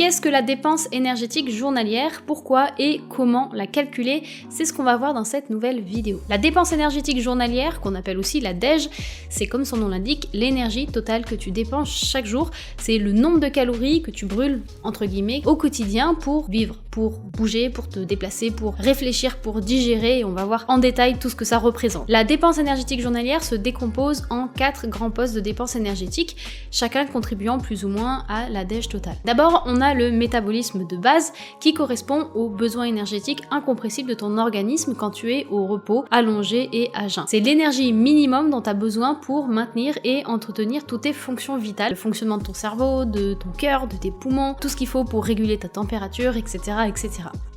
Qu'est-ce que la dépense énergétique journalière? Pourquoi et comment la calculer? C'est ce qu'on va voir dans cette nouvelle vidéo. La dépense énergétique journalière, qu'on appelle aussi la DEJ, c'est comme son nom l'indique, l'énergie totale que tu dépenses chaque jour. C'est le nombre de calories que tu brûles, entre guillemets, au quotidien pour vivre, pour bouger, pour te déplacer, pour réfléchir, pour digérer, et on va voir en détail tout ce que ça représente. La dépense énergétique journalière se décompose en 4 grands postes de dépenses énergétiques, chacun contribuant plus ou moins à la DEJ totale. D'abord, on a le métabolisme de base qui correspond aux besoins énergétiques incompressibles de ton organisme quand tu es au repos, allongé et à jeun. C'est l'énergie minimum dont tu as besoin pour maintenir et entretenir toutes tes fonctions vitales, le fonctionnement de ton cerveau, de ton cœur, de tes poumons, tout ce qu'il faut pour réguler ta température, etc. etc.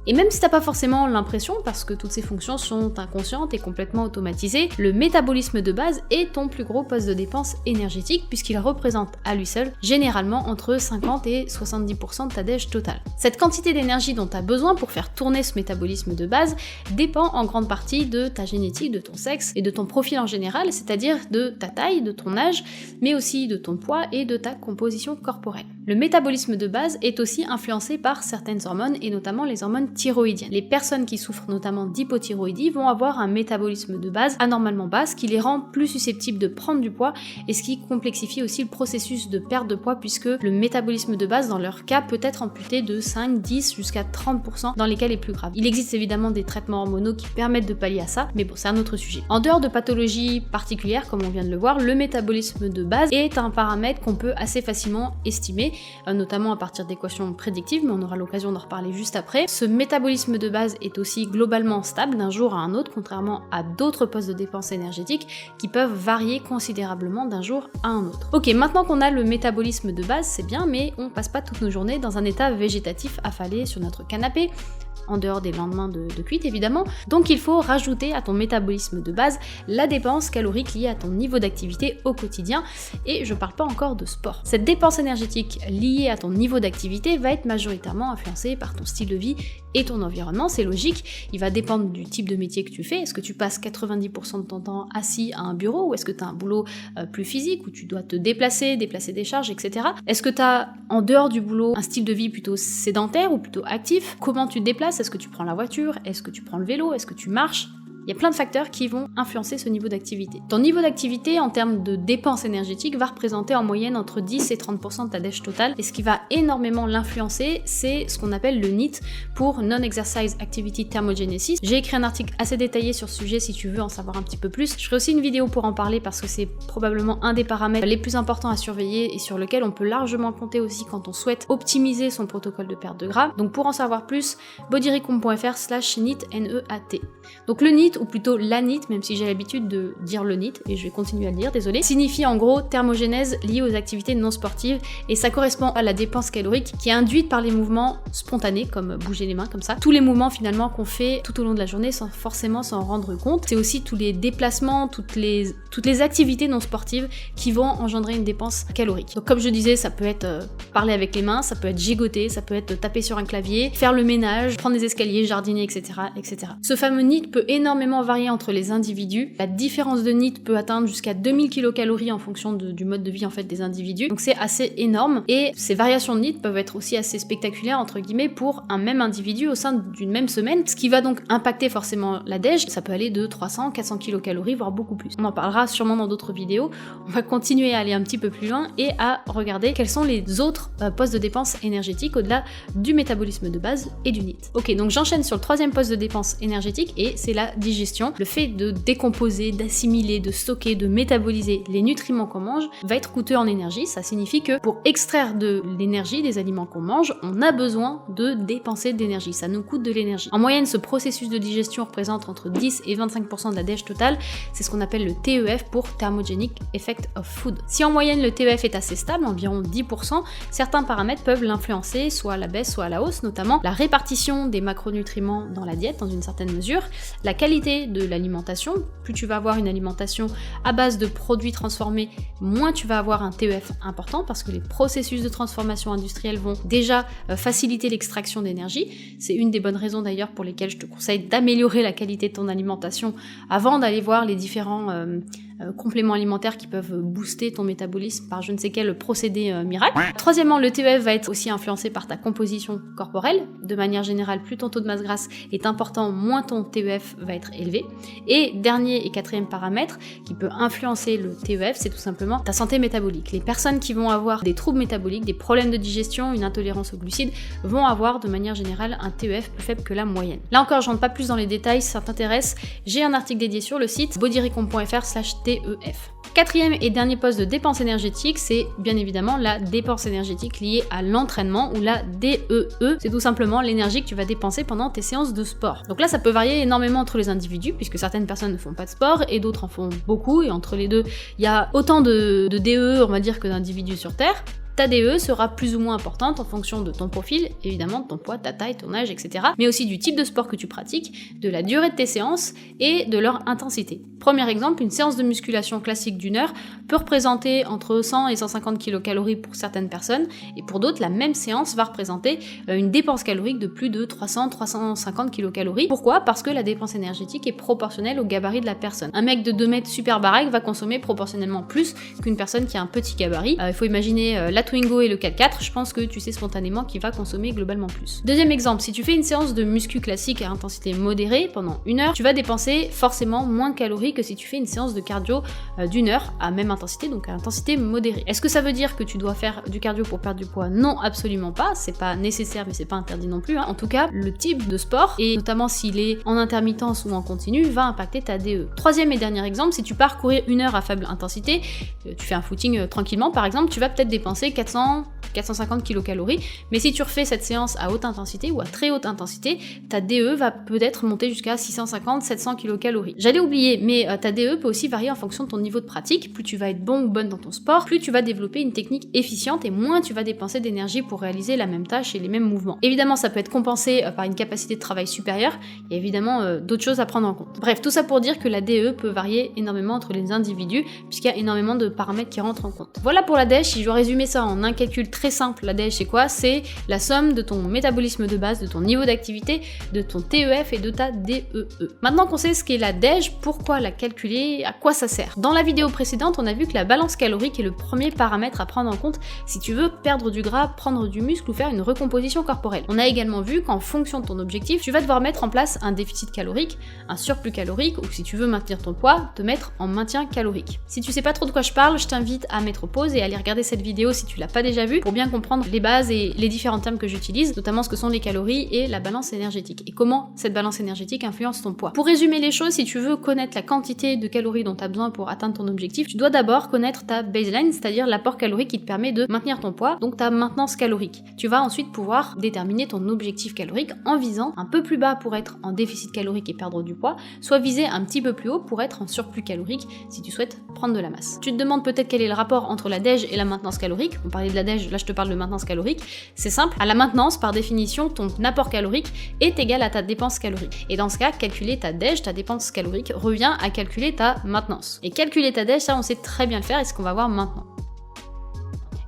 Et même si t'as pas forcément l'impression, parce que toutes ces fonctions sont inconscientes et complètement automatisées, le métabolisme de base est ton plus gros poste de dépense énergétique puisqu'il représente à lui seul généralement entre 50 et 70% de ta DEJ totale. Cette quantité d'énergie dont tu as besoin pour faire tourner ce métabolisme de base dépend en grande partie de ta génétique, de ton sexe et de ton profil en général, c'est-à-dire de ta taille, de ton âge, mais aussi de ton poids et de ta composition corporelle. Le métabolisme de base est aussi influencé par certaines hormones et notamment les hormones thyroïdiennes. Les personnes qui souffrent notamment d'hypothyroïdie vont avoir un métabolisme de base anormalement bas, ce qui les rend plus susceptibles de prendre du poids et ce qui complexifie aussi le processus de perte de poids puisque le métabolisme de base dans leur cas peut être amputé de 5, 10 jusqu'à 30% dans les cas les plus graves. Il existe évidemment des traitements hormonaux qui permettent de pallier à ça, mais bon, c'est un autre sujet. En dehors de pathologies particulières, comme on vient de le voir, le métabolisme de base est un paramètre qu'on peut assez facilement estimer, notamment à partir d'équations prédictives, mais on aura l'occasion d'en reparler juste après. Ce métabolisme de base est aussi globalement stable d'un jour à un autre, contrairement à d'autres postes de dépenses énergétiques qui peuvent varier considérablement d'un jour à un autre. Ok, maintenant qu'on a le métabolisme de base, c'est bien, mais on passe pas toutes nos journées dans un état végétatif affalé sur notre canapé, en dehors des lendemains de cuite évidemment, donc il faut rajouter à ton métabolisme de base la dépense calorique liée à ton niveau d'activité au quotidien, et je parle pas encore de sport. Cette dépense énergétique liée à ton niveau d'activité va être majoritairement influencée par ton style de vie et ton environnement, c'est logique, il va dépendre du type de métier que tu fais. Est-ce que tu passes 90% de ton temps assis à un bureau, ou est-ce que tu as un boulot plus physique où tu dois te déplacer des charges, etc. Est-ce que tu as en dehors du boulot un style de vie plutôt sédentaire ou plutôt actif? Comment tu te déplaces? Est-ce que tu prends la voiture? Est-ce que tu prends le vélo? Est-ce que tu marches? Il y a plein de facteurs qui vont influencer ce niveau d'activité. Ton niveau d'activité en termes de dépenses énergétiques va représenter en moyenne entre 10 et 30% de ta DEJ totale, et ce qui va énormément l'influencer, c'est ce qu'on appelle le NEAT pour Non-Exercise Activity Thermogenesis. J'ai écrit un article assez détaillé sur ce sujet si tu veux en savoir un petit peu plus. Je ferai aussi une vidéo pour en parler parce que c'est probablement un des paramètres les plus importants à surveiller et sur lequel on peut largement compter aussi quand on souhaite optimiser son protocole de perte de gras. Donc pour en savoir plus, bodyrecom.fr/NEAT, N-E-A-T. Donc le NEAT, ou plutôt la NEAT, même si j'ai l'habitude de dire le NEAT, et je vais continuer à le dire, désolé, signifie en gros thermogénèse liée aux activités non sportives, et ça correspond à la dépense calorique qui est induite par les mouvements spontanés, comme bouger les mains comme ça, tous les mouvements finalement qu'on fait tout au long de la journée sans forcément s'en rendre compte. C'est aussi tous les déplacements, toutes les activités non sportives qui vont engendrer une dépense calorique. Donc comme je disais, ça peut être parler avec les mains, ça peut être gigoter, ça peut être taper sur un clavier, faire le ménage, prendre des escaliers, jardiner, etc., etc. Ce fameux NEAT peut énormément varier entre les individus. La différence de NEAT peut atteindre jusqu'à 2000 kcal en fonction du mode de vie en fait des individus. Donc c'est assez énorme, et ces variations de NEAT peuvent être aussi assez spectaculaires entre guillemets pour un même individu au sein d'une même semaine, ce qui va donc impacter forcément la DEJ. Ça peut aller de 300, 400 kcal, voire beaucoup plus. On en parlera sûrement dans d'autres vidéos. On va continuer à aller un petit peu plus loin et à regarder quels sont les autres postes de dépenses énergétiques au-delà du métabolisme de base et du NEAT. Ok, donc j'enchaîne sur le troisième poste de dépenses énergétique, et c'est la digestion. Le fait de décomposer, d'assimiler, de stocker, de métaboliser les nutriments qu'on mange va être coûteux en énergie. Ça signifie que pour extraire de l'énergie des aliments qu'on mange, on a besoin de dépenser de l'énergie. Ça nous coûte de l'énergie. En moyenne, ce processus de digestion représente entre 10 et 25% de la DEJ totale. C'est ce qu'on appelle le TEF pour Thermogenic Effect of Food. Si en moyenne le TEF est assez stable, environ 10%, certains paramètres peuvent l'influencer, soit à la baisse, soit à la hausse, notamment la répartition des macronutriments dans la diète dans une certaine mesure, la qualité de l'alimentation. Plus tu vas avoir une alimentation à base de produits transformés, moins tu vas avoir un TEF important parce que les processus de transformation industrielle vont déjà faciliter l'extraction d'énergie. C'est une des bonnes raisons d'ailleurs pour lesquelles je te conseille d'améliorer la qualité de ton alimentation avant d'aller voir les différents compléments alimentaires qui peuvent booster ton métabolisme par je ne sais quel procédé miracle. Troisièmement, le TEF va être aussi influencé par ta composition corporelle. De manière générale, plus ton taux de masse grasse est important, moins ton TEF va être élevé. Et dernier et quatrième paramètre qui peut influencer le TEF, c'est tout simplement ta santé métabolique. Les personnes qui vont avoir des troubles métaboliques, des problèmes de digestion, une intolérance aux glucides, vont avoir de manière générale un TEF plus faible que la moyenne. Là encore, je rentre pas plus dans les détails, si ça t'intéresse, j'ai un article dédié sur le site bodyrecom.fr/TEF. Quatrième et dernier poste de dépense énergétique, c'est bien évidemment la dépense énergétique liée à l'entraînement ou la DEE. C'est tout simplement l'énergie que tu vas dépenser pendant tes séances de sport. Donc là, ça peut varier énormément entre les individus, puisque certaines personnes ne font pas de sport et d'autres en font beaucoup, et entre les deux, il y a autant de DEE, on va dire, que d'individus sur Terre. Ta DE sera plus ou moins importante en fonction de ton profil, évidemment de ton poids, ta taille, ton âge, etc. Mais aussi du type de sport que tu pratiques, de la durée de tes séances et de leur intensité. Premier exemple, une séance de musculation classique d'1 heure peut représenter entre 100 et 150 kcal pour certaines personnes, et pour d'autres, la même séance va représenter une dépense calorique de plus de 300-350 kcal. Pourquoi ? Parce que la dépense énergétique est proportionnelle au gabarit de la personne. Un mec de 2 mètres super baraque va consommer proportionnellement plus qu'une personne qui a un petit gabarit. Il faut imaginer la Twingo et le 4x4, je pense que tu sais spontanément qu'il va consommer globalement plus. Deuxième exemple, si tu fais une séance de muscu classique à intensité modérée pendant 1 heure, tu vas dépenser forcément moins de calories que si tu fais une séance de cardio d'1 heure à même intensité, donc à intensité modérée. Est-ce que ça veut dire que tu dois faire du cardio pour perdre du poids ? Non, absolument pas, c'est pas nécessaire mais c'est pas interdit non plus. En tout cas, le type de sport, et notamment s'il est en intermittence ou en continu, va impacter ta DE. Troisième et dernier exemple, si tu pars courir 1 heure à faible intensité, tu fais un footing tranquillement par exemple, tu vas peut-être dépenser 400-450 kcal, mais si tu refais cette séance à haute intensité ou à très haute intensité, ta DE va peut-être monter jusqu'à 650-700 kcal. J'allais oublier, mais ta DE peut aussi varier en fonction de ton niveau de pratique. Plus tu vas être bon ou bonne dans ton sport, plus tu vas développer une technique efficiente et moins tu vas dépenser d'énergie pour réaliser la même tâche et les mêmes mouvements. Évidemment, ça peut être compensé par une capacité de travail supérieure, il y a évidemment d'autres choses à prendre en compte. Bref, tout ça pour dire que la DE peut varier énormément entre les individus, puisqu'il y a énormément de paramètres qui rentrent en compte. Voilà pour la DEJ. Si je dois résumer ça en un calcul très simple, la DEJ c'est quoi ? C'est la somme de ton métabolisme de base, de ton niveau d'activité, de ton TEF et de ta DEE. Maintenant qu'on sait ce qu'est la DEJ, pourquoi la calculer, à quoi ça sert ? Dans la vidéo précédente, on a vu que la balance calorique est le premier paramètre à prendre en compte si tu veux perdre du gras, prendre du muscle ou faire une recomposition corporelle. On a également vu qu'en fonction de ton objectif, tu vas devoir mettre en place un déficit calorique, un surplus calorique, ou si tu veux maintenir ton poids, te mettre en maintien calorique. Si tu sais pas trop de quoi je parle, je t'invite à mettre pause et à aller regarder cette vidéo si tu l'as pas déjà vue pour bien comprendre les bases et les différents termes que j'utilise, notamment ce que sont les calories et la balance énergétique et comment cette balance énergétique influence ton poids. Pour résumer les choses, si tu veux connaître la quantité de calories dont tu as besoin pour atteindre ton objectif, tu dois d'abord connaître ta baseline, c'est-à-dire l'apport calorique qui te permet de maintenir ton poids, donc ta maintenance calorique. Tu vas ensuite pouvoir déterminer ton objectif calorique en visant un peu plus bas pour être en déficit calorique et perdre du poids, soit viser un petit peu plus haut pour être en surplus calorique si tu souhaites prendre de la masse. Tu te demandes peut-être quel est le rapport entre la DEJ et la maintenance calorique. On parlait de la DEJ, là je te parle de maintenance calorique. C'est simple, à la maintenance, par définition, ton apport calorique est égal à ta dépense calorique. Et dans ce cas, calculer ta DEJ, ta dépense calorique, revient à calculer ta maintenance. Et calculer ta DEJ, ça on sait très bien le faire et c'est ce qu'on va voir maintenant.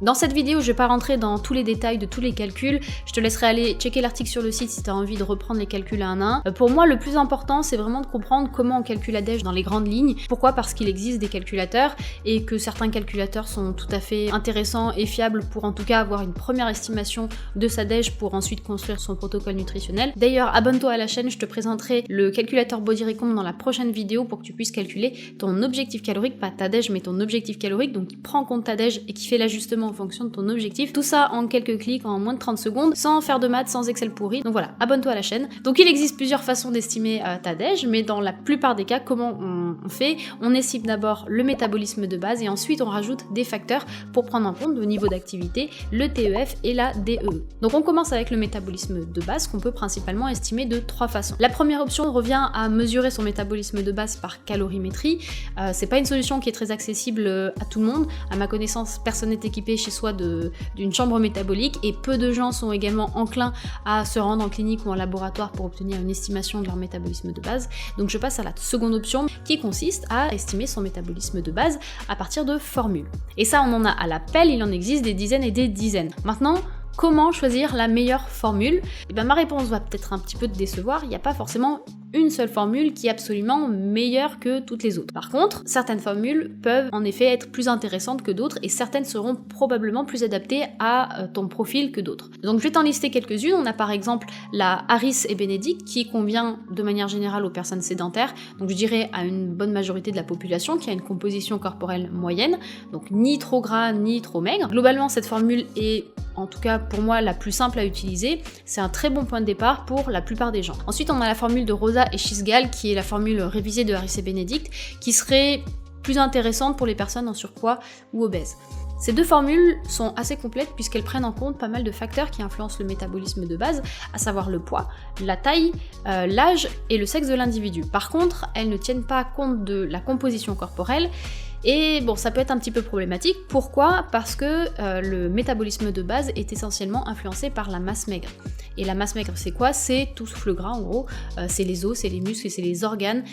Dans cette vidéo, je vais pas rentrer dans tous les détails de tous les calculs, je te laisserai aller checker l'article sur le site si tu as envie de reprendre les calculs un à un. Pour moi, le plus important, c'est vraiment de comprendre comment on calcule la DEJ dans les grandes lignes. Pourquoi ? Parce qu'il existe des calculateurs et que certains calculateurs sont tout à fait intéressants et fiables pour en tout cas avoir une première estimation de sa DEJ pour ensuite construire son protocole nutritionnel. D'ailleurs, abonne-toi à la chaîne, je te présenterai le calculateur BodyRecom dans la prochaine vidéo pour que tu puisses calculer ton objectif calorique, pas ta DEJ mais ton objectif calorique, donc qui prend en compte ta DEJ et qui fait l'ajustement en fonction de ton objectif. Tout ça en quelques clics, en moins de 30 secondes, sans faire de maths, sans Excel pourri. Donc voilà, abonne-toi à la chaîne. Donc il existe plusieurs façons d'estimer ta DEJ, mais dans la plupart des cas, comment on fait ? On estime d'abord le métabolisme de base et ensuite on rajoute des facteurs pour prendre en compte le niveau d'activité, le TEF et la DEE. Donc on commence avec le métabolisme de base qu'on peut principalement estimer de 3 façons. La première option revient à mesurer son métabolisme de base par calorimétrie. C'est pas une solution qui est très accessible à tout le monde. À ma connaissance, personne n'est équipé chez soi d'une chambre métabolique et peu de gens sont également enclins à se rendre en clinique ou en laboratoire pour obtenir une estimation de leur métabolisme de base. Donc je passe à la seconde option qui consiste à estimer son métabolisme de base à partir de formules. Et ça, on en a à l'appel, il en existe des dizaines et des dizaines. Maintenant, comment choisir la meilleure formule ? Et bien ma réponse va peut-être un petit peu te décevoir, il n'y a pas forcément une seule formule qui est absolument meilleure que toutes les autres. Par contre, certaines formules peuvent en effet être plus intéressantes que d'autres et certaines seront probablement plus adaptées à ton profil que d'autres. Donc je vais t'en lister quelques-unes. On a par exemple la Harris et Benedict qui convient de manière générale aux personnes sédentaires, donc je dirais à une bonne majorité de la population qui a une composition corporelle moyenne, donc ni trop gras ni trop maigre. Globalement, cette formule est, en tout cas pour moi, la plus simple à utiliser. C'est un très bon point de départ pour la plupart des gens. Ensuite, on a la formule de Rosa et Chisgal qui est la formule révisée de Harris et Benedict qui serait plus intéressante pour les personnes en surpoids ou obèses. Ces deux formules sont assez complètes puisqu'elles prennent en compte pas mal de facteurs qui influencent le métabolisme de base, à savoir le poids, la taille, l'âge et le sexe de l'individu. Par contre, elles ne tiennent pas compte de la composition corporelle. Et bon, ça peut être un petit peu problématique. Pourquoi ? Parce que le métabolisme de base est essentiellement influencé par la masse maigre. Et la masse maigre, c'est quoi ? C'est tout sauf le gras, en gros. C'est les os, c'est les muscles, c'est les organes,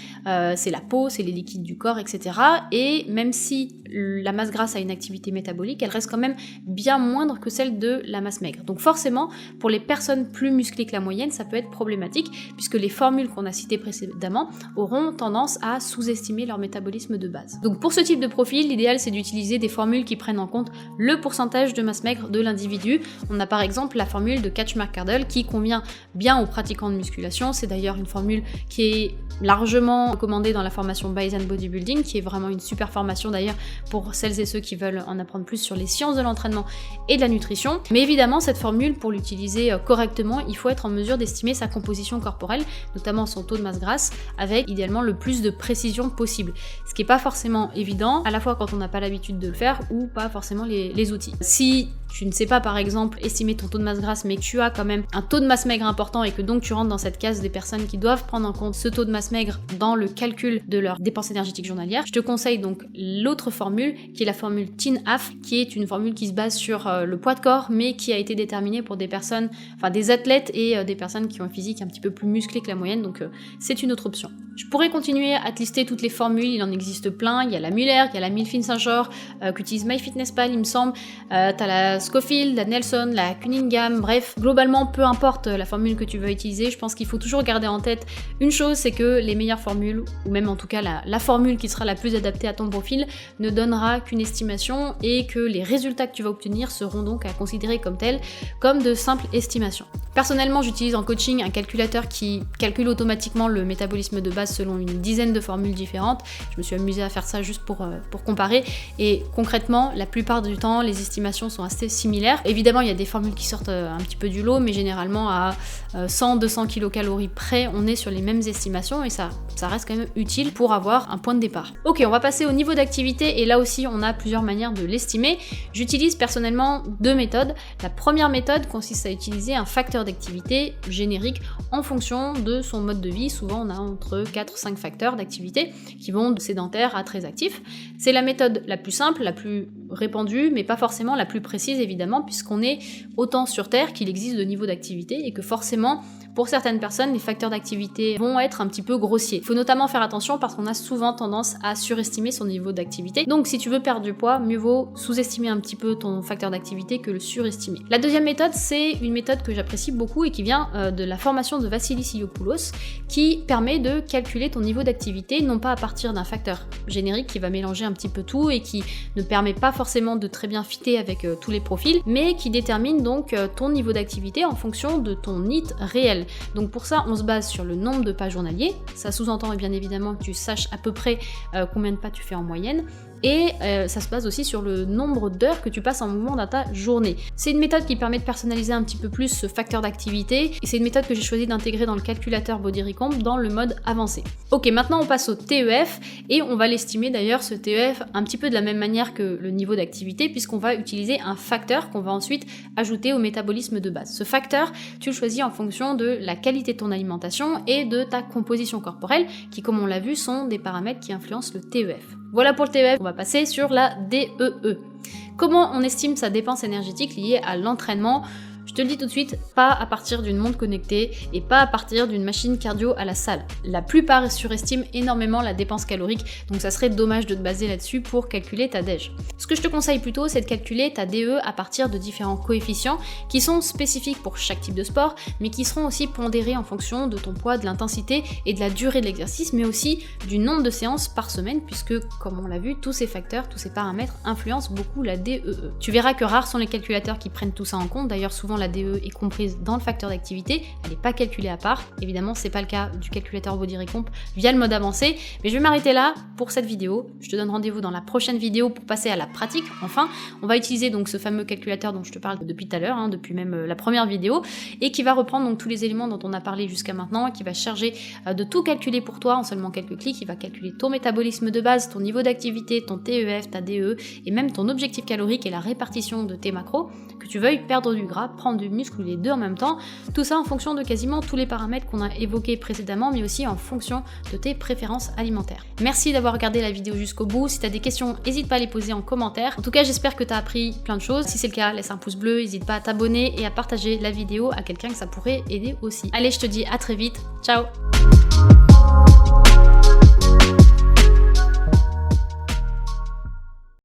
c'est la peau, c'est les liquides du corps, etc. Et même si la masse grasse a une activité métabolique, elle reste quand même bien moindre que celle de la masse maigre. Donc forcément, pour les personnes plus musclées que la moyenne, ça peut être problématique, puisque les formules qu'on a citées précédemment auront tendance à sous-estimer leur métabolisme de base. Donc pour ce type de profil, l'idéal c'est d'utiliser des formules qui prennent en compte le pourcentage de masse maigre de l'individu. On a par exemple la formule de Catch-McArdle qui convient bien aux pratiquants de musculation. C'est d'ailleurs une formule qui est largement recommandée dans la formation Bayesian Bodybuilding, qui est vraiment une super formation d'ailleurs pour celles et ceux qui veulent en apprendre plus sur les sciences de l'entraînement et de la nutrition. Mais évidemment, cette formule, pour l'utiliser correctement, il faut être en mesure d'estimer sa composition corporelle, notamment son taux de masse grasse, avec idéalement le plus de précision possible. Ce qui n'est pas forcément évident, à la fois quand on n'a pas l'habitude de le faire ou pas forcément les outils. Si tu ne sais pas par exemple estimer ton taux de masse grasse mais que tu as quand même un taux de masse maigre important et que donc tu rentres dans cette case des personnes qui doivent prendre en compte ce taux de masse maigre dans le calcul de leurs dépenses énergétiques journalières, je te conseille donc l'autre formule qui est la formule TINAF, qui est une formule qui se base sur le poids de corps mais qui a été déterminée pour des personnes, enfin des athlètes et des personnes qui ont un physique un petit peu plus musclé que la moyenne, donc c'est une autre option. Je pourrais continuer à te lister toutes les formules, il en existe plein, il y a la Muller, il y a la Milfin-Saint-Jean, qu'utilise MyFitnessPal il me semble, t'as la Scofield, la Nelson, la Cunningham, bref, globalement peu importe la formule que tu veux utiliser, je pense qu'il faut toujours garder en tête une chose, c'est que les meilleures formules, ou même en tout cas la formule qui sera la plus adaptée à ton profil, ne donnera qu'une estimation et que les résultats que tu vas obtenir seront donc à considérer comme tels, comme de simples estimations. Personnellement, j'utilise en coaching un calculateur qui calcule automatiquement le métabolisme de base selon une dizaine de formules différentes. Je me suis amusée à faire ça juste pour comparer et concrètement, la plupart du temps, les estimations sont assez similaires. Évidemment, il y a des formules qui sortent un petit peu du lot, mais généralement à 100-200 kilocalories près, on est sur les mêmes estimations et ça reste quand même utile pour avoir un point de départ. Ok, on va passer au niveau d'activité et là aussi, on a plusieurs manières de l'estimer. J'utilise personnellement deux méthodes. La première méthode consiste à utiliser un facteur d'activité générique en fonction de son mode de vie. Souvent, on a entre 4-5 facteurs d'activité qui vont de sédentaire à très actif. C'est la méthode la plus simple, la plus répandue, mais pas forcément la plus précise évidemment, puisqu'on est autant sur Terre qu'il existe de niveaux d'activité et que forcément, pour certaines personnes, les facteurs d'activité vont être un petit peu grossiers. Il faut notamment faire attention parce qu'on a souvent tendance à surestimer son niveau d'activité. Donc si tu veux perdre du poids, mieux vaut sous-estimer un petit peu ton facteur d'activité que le surestimer. La deuxième méthode, c'est une méthode que j'apprécie beaucoup et qui vient de la formation de Vassilis Iliopoulos, qui permet de calculer ton niveau d'activité, non pas à partir d'un facteur générique qui va mélanger un petit peu tout et qui ne permet pas forcément de très bien fitter avec tous les profils, mais qui détermine donc ton niveau d'activité en fonction de ton NEAT réel. Donc pour ça, on se base sur le nombre de pas journaliers. Ça sous-entend bien évidemment que tu saches à peu près combien de pas tu fais en moyenne. Et ça se base aussi sur le nombre d'heures que tu passes en mouvement dans ta journée. C'est une méthode qui permet de personnaliser un petit peu plus ce facteur d'activité et c'est une méthode que j'ai choisi d'intégrer dans le calculateur BodyRecomp dans le mode avancé. Ok, maintenant on passe au TEF et on va l'estimer d'ailleurs ce TEF un petit peu de la même manière que le niveau d'activité puisqu'on va utiliser un facteur qu'on va ensuite ajouter au métabolisme de base. Ce facteur, tu le choisis en fonction de la qualité de ton alimentation et de ta composition corporelle qui, comme on l'a vu, sont des paramètres qui influencent le TEF. Voilà pour le TEF, on va passer sur la DEE. Comment on estime sa dépense énergétique liée à l'entraînement ? Je te le dis tout de suite, pas à partir d'une montre connectée et pas à partir d'une machine cardio à la salle. La plupart surestiment énormément la dépense calorique, donc ça serait dommage de te baser là-dessus pour calculer ta DEJ. Ce que je te conseille plutôt, c'est de calculer ta DE à partir de différents coefficients qui sont spécifiques pour chaque type de sport, mais qui seront aussi pondérés en fonction de ton poids, de l'intensité et de la durée de l'exercice, mais aussi du nombre de séances par semaine, puisque, comme on l'a vu, tous ces facteurs, tous ces paramètres influencent beaucoup la DEE. Tu verras que rares sont les calculateurs qui prennent tout ça en compte, d'ailleurs souvent la DE est comprise dans le facteur d'activité, elle n'est pas calculée à part. Évidemment, c'est pas le cas du calculateur Body Recomp via le mode avancé, mais je vais m'arrêter là pour cette vidéo. Je te donne rendez-vous dans la prochaine vidéo pour passer à la pratique. Enfin, on va utiliser donc ce fameux calculateur dont je te parle depuis tout à l'heure, depuis même la première vidéo, et qui va reprendre donc tous les éléments dont on a parlé jusqu'à maintenant, et qui va charger de tout calculer pour toi en seulement quelques clics. Il va calculer ton métabolisme de base, ton niveau d'activité, ton TEF, ta DE, et même ton objectif calorique et la répartition de tes macros, que tu veuilles perdre du gras, prendre du muscle ou les deux en même temps, tout ça en fonction de quasiment tous les paramètres qu'on a évoqués précédemment, mais aussi en fonction de tes préférences alimentaires. Merci d'avoir regardé la vidéo jusqu'au bout. Si tu as des questions, n'hésite pas à les poser en commentaire. En tout cas, j'espère que tu as appris plein de choses. Si c'est le cas, laisse un pouce bleu, n'hésite pas à t'abonner et à partager la vidéo à quelqu'un que ça pourrait aider aussi. Allez, je te dis à très vite. Ciao!